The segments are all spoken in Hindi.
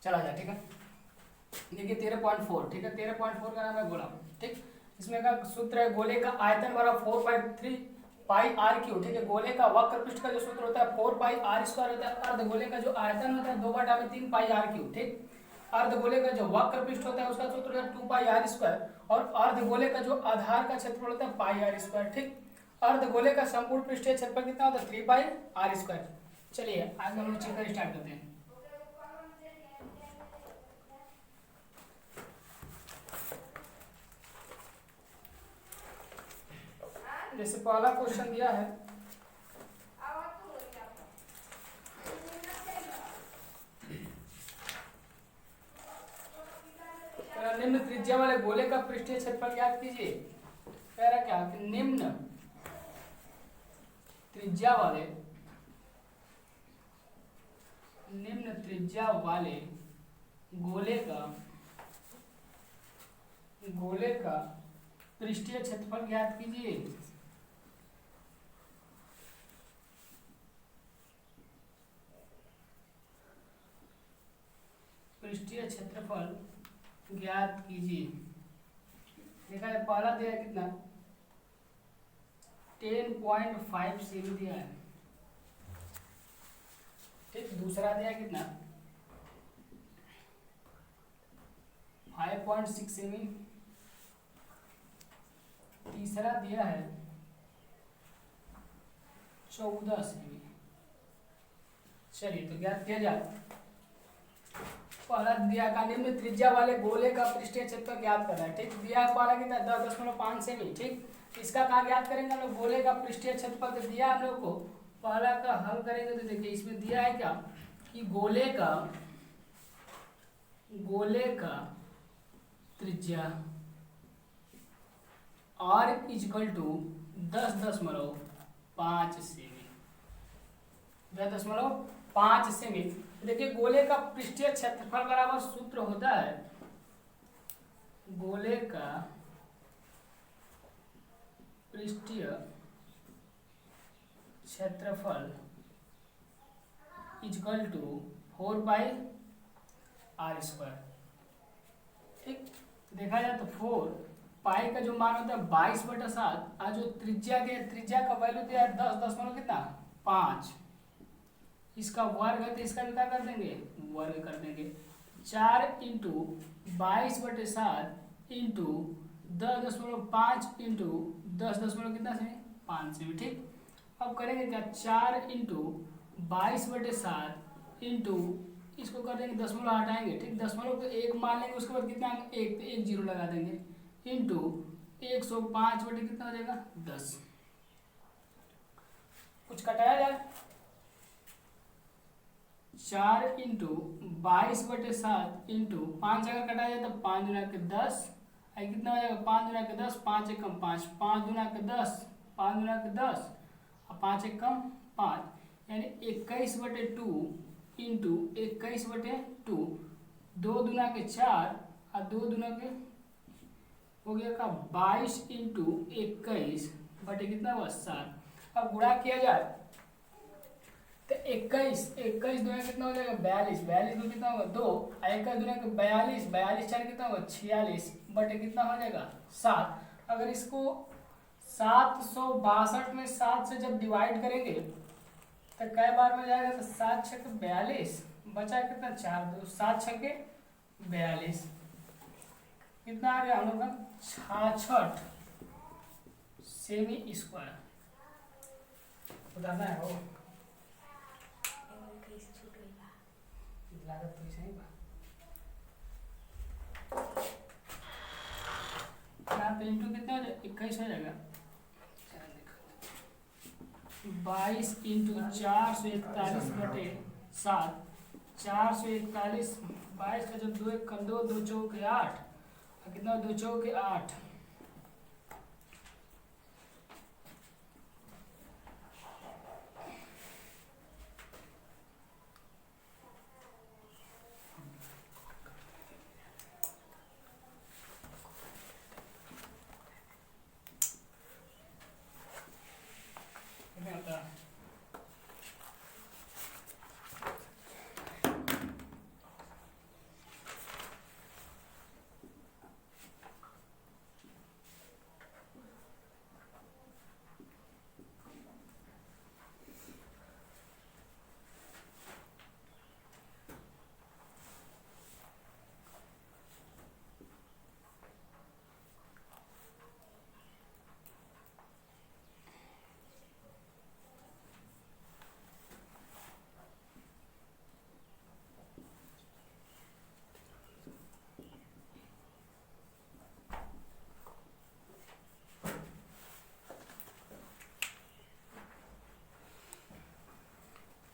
चला जाए, ठीक है। देखिए 13.4, ठीक है, 13.4 का नाम है गोला, ठीक। इसमें का सूत्र है गोले का आयतन बराबर 4/3 पाई आर क्यू, ठीक है। गोले का वक्र पृष्ठ का जो सूत्र होता है 4 पाई आर स्क्वायर होता है। अर्ध गोले का जो आयतन होता है 2/3 पाई आर क्यू, ठीक। अर्ध गोले का जो वक्र पृष्ठ होता है उसका सूत्र होता है 2 पाई आर स्क्वायर, और अर्ध गोले का जो आधार का क्षेत्रफल होता है पाई आर स्क्वायर, ठीक। अर्ध गोले का संपूर्ण पृष्ठीय क्षेत्रफल कितना होता है 3 पाई आर स्क्वायर। चलिए आज हम लोग चेकर स्टार्ट करते हैं। जैसे पहला क्वेश्चन दिया है, निम्न त्रिज्या वाले गोले का पृष्ठीय क्षेत्रफल ज्ञात कीजिए। कह रहा क्या कि निम्न त्रिज्या वाले गोले का पृष्ठीय क्षेत्रफल ज्ञात कीजिए। पृष्ठीय क्षेत्रफल ज्ञात कीजिए। देखा है पहला दिया है कितना 10.5 सेमी दिया है, ठीक। दूसरा दिया है कितना 5.6 सेमी। तीसरा दिया है 14 सेमी। चलिए तो ज्ञात किया जाए। पहला दिया का निम्न त्रिज्या वाले गोले का पृष्ठीय क्षेत्रफल ज्ञात करना है, ठीक। दिया है पहला कितना 10.5 सेमी, ठीक। इसका कहाँ ज्ञात करेंगे हम लोग, गोले का पृष्ठीय क्षेत्रफल तो दिया हम लोग को। पहला का हल करेंगे तो देखिए इसमें दिया है क्या कि गोले का त्रिज्या r = 10.5 सेमी, 10.5 सेमी। देखिए गोले का पृष्ठीय क्षेत्रफल बराबर सूत्र होता है गोले का पृष्ठीय क्षेत्रफल = 4 पाई आर स्क्वायर, ठीक। देखा जाए तो 4 पाई का जो मान होता है 22/7, और जो त्रिज्या का वैल्यू दिया है 10.5, इसका वर्ग है तो इसका भी क्या कर देंगे, वर्ग कर देंगे। 4 × 22/7 इंटू 10.5 इंटू 10 कितना सेमी 5 सेमी, ठीक। अब करेंगे क्या 4 × 22/7 इंटू इसको कर देंगे दशमलव हटाएंगे, ठीक। दशमलव को 1 मान लेंगे, उसके बाद कितना 1 तो 1 जीरो लगा देंगे, इंटू 105 बटे कितना हो जाएगा 10। कुछ घटाया जाए 4 × 22/7 इंटू 5 अगर कटा जाए तो 5 दूना के 10, कितना हो जाएगा 5 दूना के 10, 5 एकम 5, 5 दूना के 10, 5 दूना के 10 और 5 एकम 5, यानी 21/2 इंटू 21/2, 2 दूना के 4 और 2 दूना के हो गया का 22 इंटू 21 बटे कितना हुआ 7। अब गुणा किया जाए तो 21 दूना कितना हो जाएगा 42, 42 दो कितना होगा 2, 21 दूना के 42, 42 4 कितना होगा 46 बटे कितना हो जाएगा 7। अगर इसको 762 में 7 से जब डिवाइड करेंगे तो कई बार में जाएगा तो 7 6 के 42, बचा कितना 4 2 7 6 के 42, कितना आ गया हम लोग का 66 सेमी स्क्वायर। बताना है वो लागत तो सही बा यहाँ पे इंटू कितना 21 हो जाएगा 22 इंटू 441 बटे 7, 441, 22 का जब 2 1 कर 2 2 चौक 8, कितना 2 चौक 8,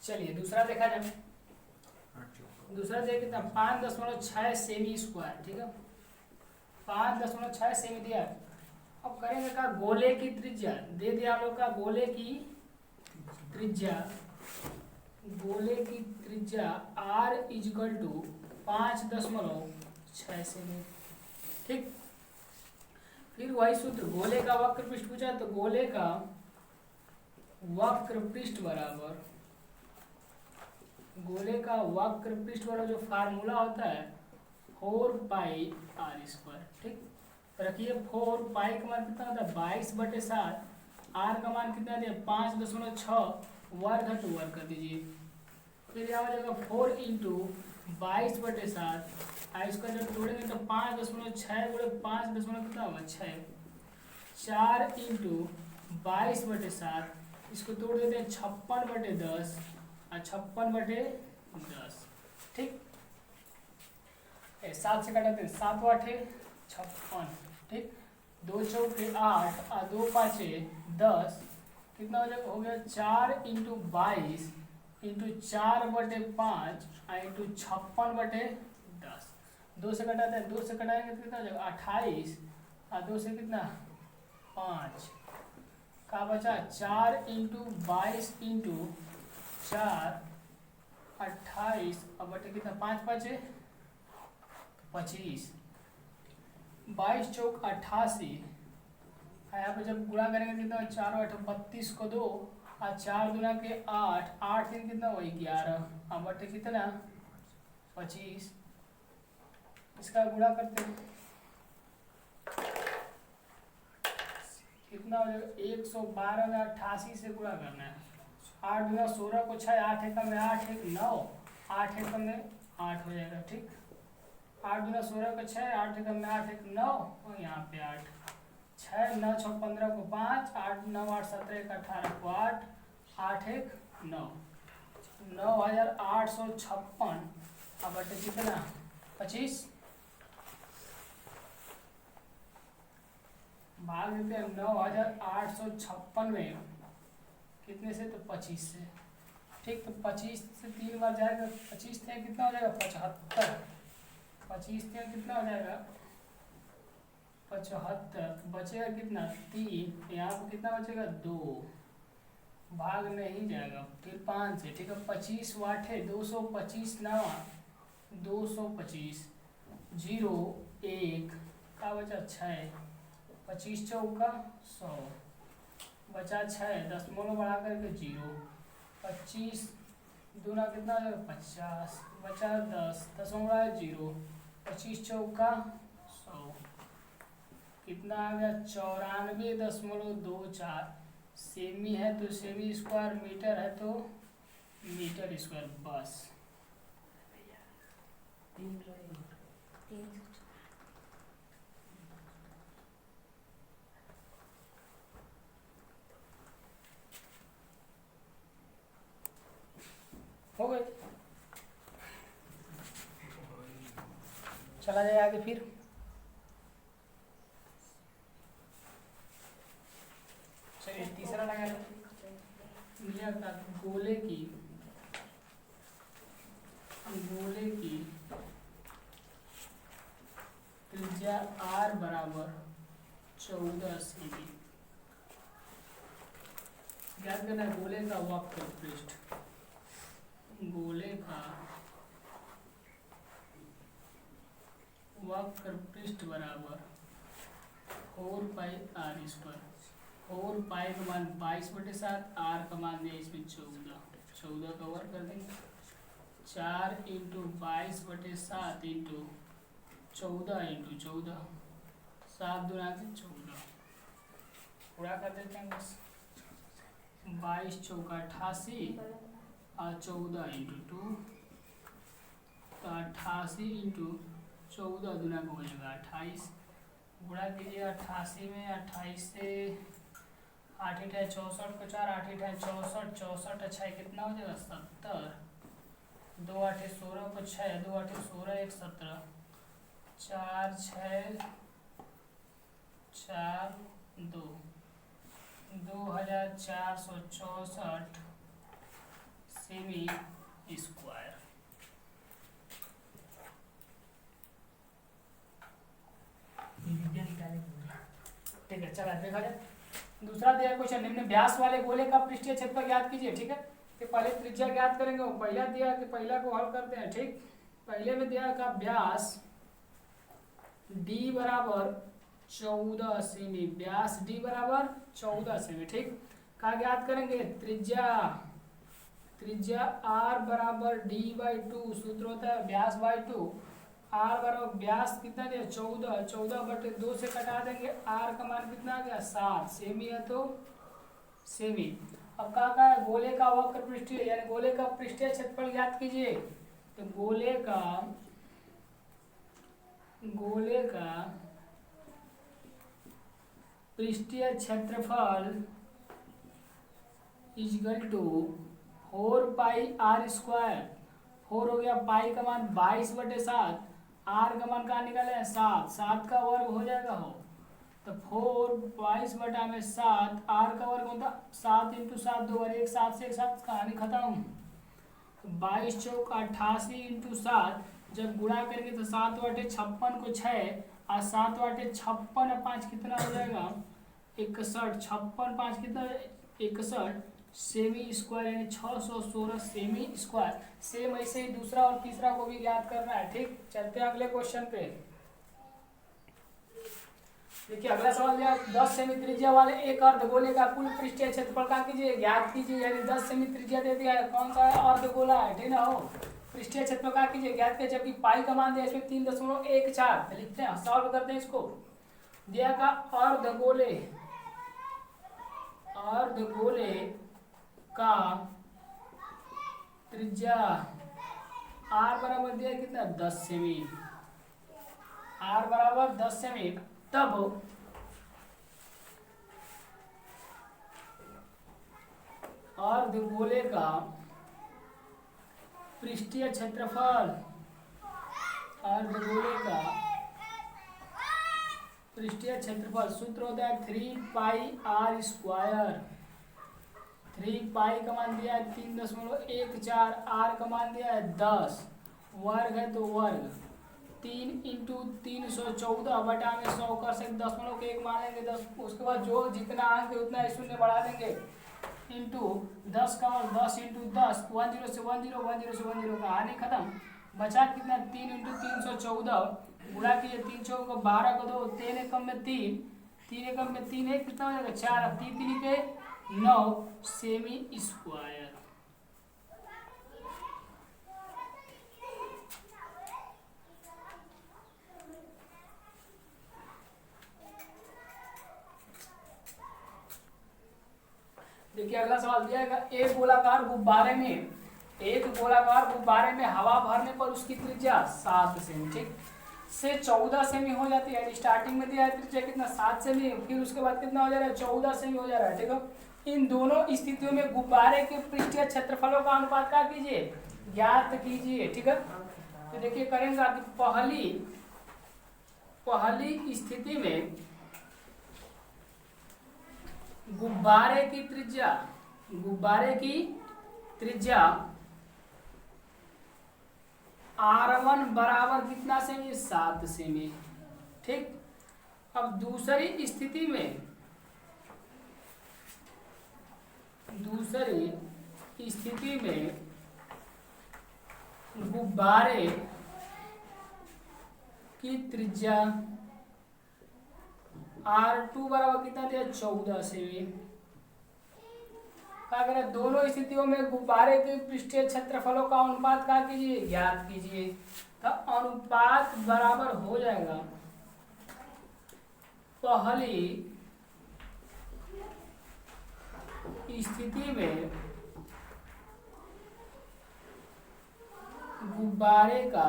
चलिए दूसरा देखा जाए। दूसरा देखिए कितना 5.6 सेमी स्क्वायर, ठीक है 5.6 सेमी दिया। अब करेंगे का गोले की त्रिज्या दे दिया हम लोग का, गोले की त्रिज्या r इजकल टू 5.6 सेमी, ठीक। फिर वही सूत्र, गोले का वक्र पृष्ठ पूछा तो गोले का वक्र पृष्ठ बराबर, गोले का वक्र पृष्ठ वाला जो फार्मूला होता है 4πr², ठीक। रखिए 4 का मान कितना होता है 22/7, r का मान कितना दिया 5.6, वर्ग है तो वर्ग कर दीजिए। फिर यहाँ हो जाएगा 4 इंटू 22/7, इसका जब तोड़ेंगे तो 5.6 गुणे 5 दशमलव कितना होगा 6, 4 इंटू 22/7, इसको तोड़ देते हैं 56/10 और 56/10, ठीक। 7 से कटाते हैं 7 8 56, ठीक। 2 चौके 8 और 2 5 10, कितना हो जाएगा, हो गया 4 इंटू 22 इंटू 4/5 इंटू 56/10। 2 से कटाते हैं, 2 से कटाएंगे तो कितना हो जाएगा 28 और 2 से कितना 5 का बचा 4 इंटू 22 इंटू 4 28 और बटे कितना 5 5 25, 22 चौक 88, यहाँ पे जब गुणा करेंगे कितना 4 8 32 को 2 और 4 दूना के 8 8 3 कितना वही 11 और बटे कितना 25, इसका गुणा करते हैं कितना हो जाएगा 112 में 88 से गुणा करना है। 8 दूना 16 को 6, 8 एकम में 8 1 9, 8 एकम में 8 हो जाएगा, ठीक। 8 दूना 16 को 6, 8 एकम में 8 1 9 और यहाँ पे 8, 6 9 6 15 को 5, 8 9 8 17 1 18 को 8, 8 1 9, 9856 अब बटे कितना 25, भाग देते हैं 9856 में कितने से तो 25 से, ठीक। तो 25 से 3 बार जाएगा, 25 थे कितना हो जाएगा 75, 25 थे कितना हो जाएगा 75, बचेगा कितना 3, यहाँ पर कितना बचेगा 2, भाग नहीं जाएगा, फिर 5 से, ठीक है 25 8 है 225 9 225, 0 1 का बचा 6, 25 चौका 100, बचा 6 दशमलव बढ़ा करके 0, 25 दूना कितना हो जाएगा 50, बचा 10 दशमलव 0, 25 चौका 100, कितना आ गया 94.24 सेमी है तो सेमी स्क्वायर, मीटर है तो मीटर स्क्वायर, बस। हो गए, चला जाए आगे। फिर चलिए तीसरा लगा लिया, गोले की त्रिज्या r बराबर 14 सेमी, ज्ञात करना है गोले का वक्र पृष्ठ, गोले का वक्र पृष्ठ बराबर 4πr², 4 का मान 22/7, r का मान दिया इसमें 14 का वर्ग कर देंगे, 4 इंटू 22/7 इंटू 14 इंटू 14, 7 दूना के 14, पूरा कर देते हैं बस, 22 चौका 88 और 14 इंटू 2 तो 88 इंटू 14 दूना का हो जाएगा 28, गुणा कीजिए 88 में, 28 से 8 8 64 को 4, 8 8 64, 64 अच्छा कितना हो जाएगा 70, 2 8 16 को 6, 2 8 16 1 17, 4 6 4 2, 2464 सेमी स्क्वायर। ठीक है, चला देखा जाए। दूसरा दिया क्वेश्चन, निम्न व्यास वाले गोले का पृष्ठीय क्षेत्रफल ज्ञात कीजिए। ठीक है, कि पहले त्रिज्या ज्ञात करेंगे, वो पहला दिया कि पहला को हल करते हैं। ठीक, पहले में दिया का व्यास d बराबर 14 सेमी, व्यास d बराबर 14 सेमी। ठीक, का ज्ञात करेंगे, त्रिज्या r बराबर d/2, सूत्र होता है व्यास बाई 2। r बराबर व्यास कितना दिया 14, 14/2 से कटा देंगे, r का मान कितना आ गया 7 सेमी है तो सेमी। अब कहा है गोले का वक्र पृष्ठीय यानी गोले का पृष्ठीय क्षेत्रफल ज्ञात कीजिए। तो गोले का पृष्ठीय क्षेत्रफल equal to 4 pi r square. 4 हो गया, पाई का मान 22/7, r का मान कहाँ निकाले हैं 7, 7 का वर्ग हो जाएगा हो तो 4 22/7, r का वर्ग होता 7 × 7 2 और 1 7 से 1 7 कहानी खत्म। तो 22 चौक 88 × 7 जब गुणा करेंगे तो 7 वाटे 56 को 6 और 7 वाटे 56 और 5 कितना हो जाएगा 61, 56 5 कितना 61 सेमी स्क्वायर यानी 616 सेमी स्क्वायर। सेम ऐसे ही दूसरा और तीसरा को भी ज्ञात करना है। ठीक, चलते हैं अगले क्वेश्चन पे। देखिए अगला सवाल दिया 10 सेमी त्रिज्या वाले एक अर्धगोले का कुल पृष्ठीय क्षेत्रफल का कीजिए, ज्ञात कीजिए। यानी 10 सेमी त्रिज्या दे दिया है, कौन सा अर्धगोला है, ठीक ना हो। पृष्ठीय क्षेत्रफल का कीजिए, ज्ञात कीजिए। जबकि पाई का मान दिया इसमें 3.14 लिखते हैं, सॉल्व करते हैं इसको। दिया का अर्धगोले का त्रिज्या r बराबर दिया कितना 10 सेमी, r बराबर 10 सेमी। तब अर्धगोले का पृष्ठीय क्षेत्रफल सूत्र होता है 3 पाई r स्क्वायर। 3 पाई का मान दिया है 3.14, r का मान दिया है 10, वर्ग है तो वर्ग 3 × 314 बटा में 100 कर सकते 10 मान लेंगे 10। उसके बाद जो जितना अंक है उतना शून्य बढ़ा देंगे इंटू 10 का मान 10 × 10 10 से 10 10 से 10 कहानी खत्म। बचा कितना 3 × 314 गुणा कीजिए, 3 चौक को 12 को 2, 3 एकम में 3, 3 एकम में 3 है कितना हो जाएगा 4, 3 3 के 9 सेमी स्क्वायर। देखिए अगला सवाल दिया है, एक गोलाकार गुब्बारे में हवा भरने पर उसकी त्रिज्या 7 सेमी ठीक से 14 सेमी हो जाती है। स्टार्टिंग में दिया है त्रिज्या कितना 7 सेमी, फिर उसके बाद कितना हो जा रहा है 14 सेमी हो जा रहा है। ठीक है, इन दोनों स्थितियों में गुब्बारे के पृष्ठीय क्षेत्रफलों का अनुपात क्या कीजिए, ज्ञात कीजिए। ठीक है, तो देखिए करेंगे पहली स्थिति में गुब्बारे की त्रिज्या R1 बराबर कितना सेमी 7 सेमी। ठीक, अब दूसरी स्थिति में गुब्बारे की त्रिज्या R2 बराबर कितना दिया 14 सेमी। क्या करें, दोनों स्थितियों में गुब्बारे के पृष्ठीय क्षेत्रफलों का अनुपात क्या कीजिए, ज्ञात कीजिए। तो अनुपात बराबर हो जाएगा पहली स्थिति में गुब्बारे का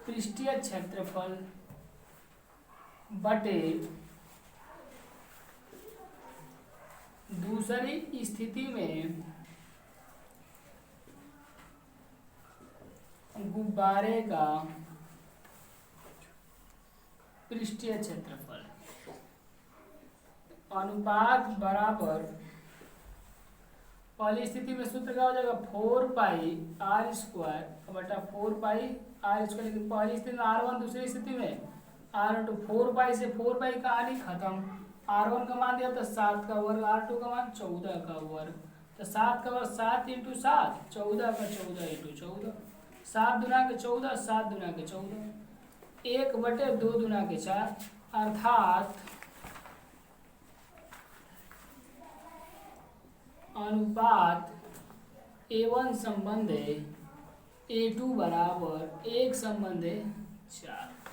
पृष्ठीय क्षेत्रफल बटे दूसरी स्थिति में गुब्बारे का पृष्ठीय क्षेत्रफल अनुपात बराबर पहली स्थिति में सूत्र क्या हो जाएगा 4 पाई r² बटा 4 पाई r²। लेकिन पहली स्थिति में r1, दूसरी स्थिति में r2। 4 पाई से 4 पाई कहानी खत्म। r1 का मान दिया था 7 का वर्ग, r2 का मान 14 का वर्ग। तो 7 का वर्ग 7 इंटू 7, 14 का 14 इंटू 14, 7 दुना के 14, 7 दुना के 14, 1/2 दुना के 4, अर्थात अनुपात A1 संबंध A2 बराबर 1 संबंध 4।